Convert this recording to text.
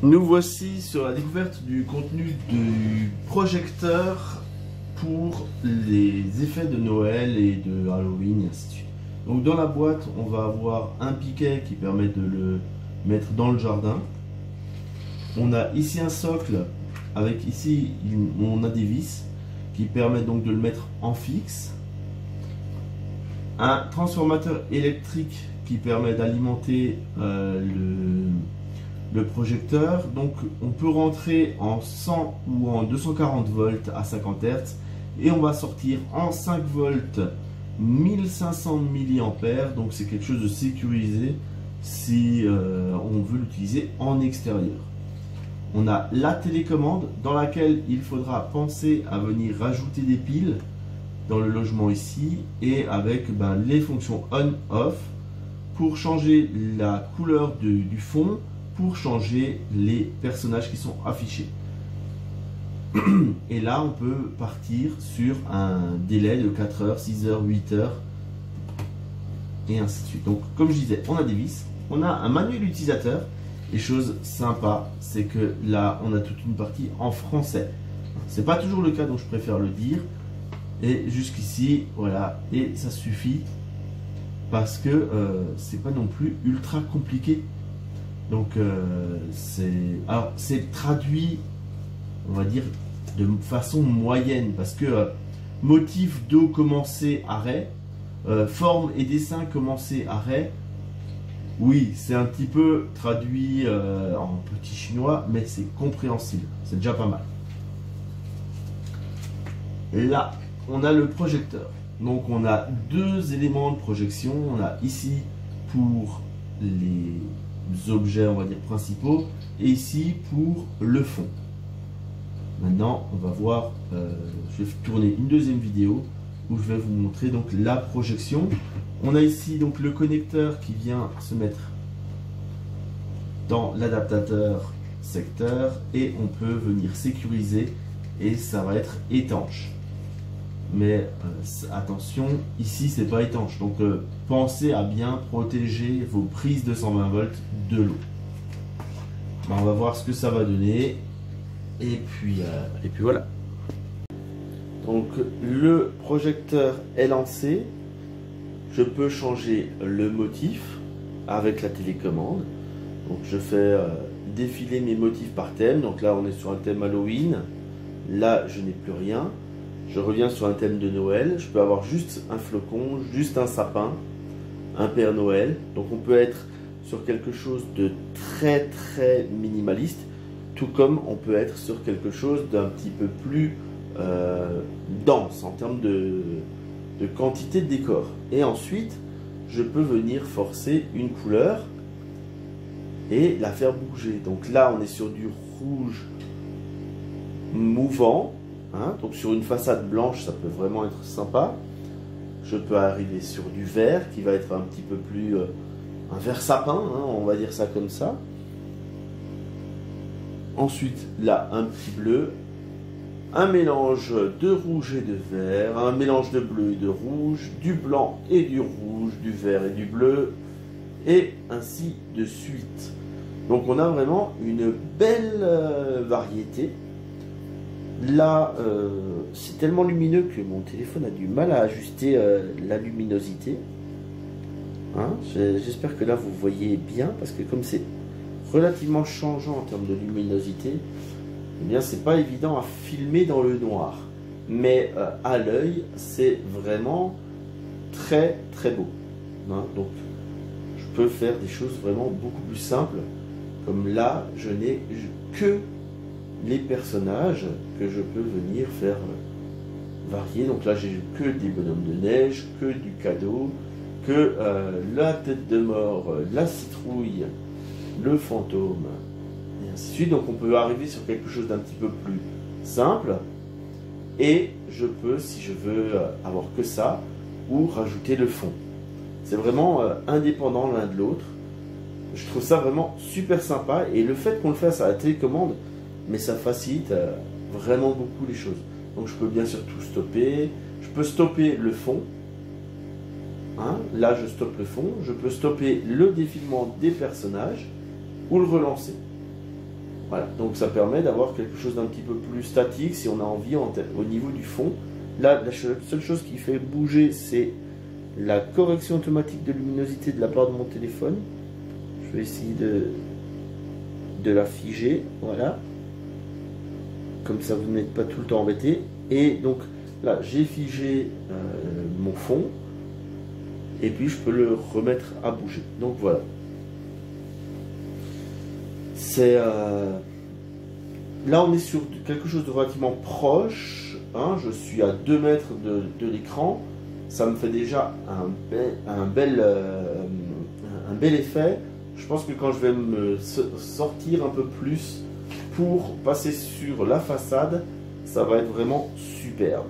Nous voici sur la découverte du contenu du projecteur pour les effets de Noël et de Halloween et ainsi de suite. Donc dans la boîte, on va avoir un piquet qui permet de le mettre dans le jardin. On a ici un socle avec ici on a des vis qui permettent donc de le mettre en fixe. Un transformateur électrique qui permet d'alimenter le projecteur. Donc on peut rentrer en 100 ou en 240 volts à 50 Hz et on va sortir en 5 volts 1500 mA. Donc c'est quelque chose de sécurisé si on veut l'utiliser en extérieur. On a la télécommande dans laquelle il faudra penser à venir rajouter des piles dans le logement ici et avec les fonctions on-off pour changer la couleur du fond, pour changer les personnages qui sont affichés. Et là on peut partir sur un délai de 4 heures, 6 heures, 8 heures et ainsi de suite. Donc comme je disais, on a des vis, on a un manuel utilisateur et chose sympa, c'est que là on a toute une partie en français. C'est pas toujours le cas, donc je préfère le dire. Et jusqu'ici, voilà, et ça suffit parce que c'est pas non plus ultra compliqué. Donc c'est traduit, on va dire, de façon moyenne parce que motif do commencé arrêt, forme et dessin commencé arrêt. Oui, c'est un petit peu traduit en petit chinois, mais c'est compréhensible, c'est déjà pas mal. Là, on a le projecteur. Donc on a deux éléments de projection. On a ici pour les objets, on va dire, principaux, et ici pour le fond. Maintenant, on va voir, je vais tourner une deuxième vidéo où je vais vous montrer donc la projection. On a ici donc le connecteur qui vient se mettre dans l'adaptateur secteur et on peut venir sécuriser et ça va être étanche. Mais attention, ici c'est pas étanche, donc pensez à bien protéger vos prises de 120 volts de l'eau. On va voir ce que ça va donner et puis voilà. Donc le projecteur est lancé. Je peux changer le motif avec la télécommande. Donc je fais défiler mes motifs par thème. Donc là on est sur un thème Halloween. Là je n'ai plus rien. Je reviens sur un thème de Noël. Je peux avoir juste un flocon, juste un sapin, un Père Noël. Donc on peut être sur quelque chose de très très minimaliste, tout comme on peut être sur quelque chose d'un petit peu plus dense en termes de quantité de décor. Et ensuite, je peux venir forcer une couleur et la faire bouger. Donc là, on est sur du rouge mouvant. Donc sur une façade blanche, ça peut vraiment être sympa. Je peux arriver sur du vert qui va être un petit peu plus un vert sapin, on va dire ça comme ça. Ensuite, là, un petit bleu, un mélange de rouge et de vert, un mélange de bleu et de rouge, du blanc et du rouge, du vert et du bleu, et ainsi de suite. Donc on a vraiment une belle variété. Là, c'est tellement lumineux que mon téléphone a du mal à ajuster la luminosité. J'espère que là vous voyez bien, parce que comme c'est relativement changeant en termes de luminosité, eh bien c'est pas évident à filmer dans le noir. Mais à l'œil, c'est vraiment très très beau. Donc je peux faire des choses vraiment beaucoup plus simples. Comme là, je n'ai que les personnages que je peux venir faire varier. Donc là j'ai que des bonhommes de neige, que du cadeau, que la tête de mort, la citrouille, le fantôme et ainsi de suite. Donc on peut arriver sur quelque chose d'un petit peu plus simple et je peux, si je veux avoir que ça, ou rajouter le fond. C'est vraiment indépendant l'un de l'autre. Je trouve ça vraiment super sympa et le fait qu'on le fasse à la télécommande, mais ça facilite vraiment beaucoup les choses. Donc je peux bien sûr tout stopper. Je peux stopper le fond. Là je stoppe le fond. Je peux stopper le défilement des personnages ou le relancer. Voilà, donc ça permet d'avoir quelque chose d'un petit peu plus statique si on a envie au niveau du fond. Là, la seule chose qui fait bouger, c'est la correction automatique de luminosité de la part de mon téléphone. Je vais essayer de la figer, voilà. Comme ça, vous n'êtes pas tout le temps embêté. Et donc là, j'ai figé mon fond. Et puis, je peux le remettre à bouger. Donc voilà. C'est là, on est sur quelque chose de relativement proche. Hein, je suis à 2 mètres de l'écran. Ça me fait déjà un bel effet. Je pense que quand je vais me sortir un peu plus pour passer sur la façade, ça va être vraiment superbe.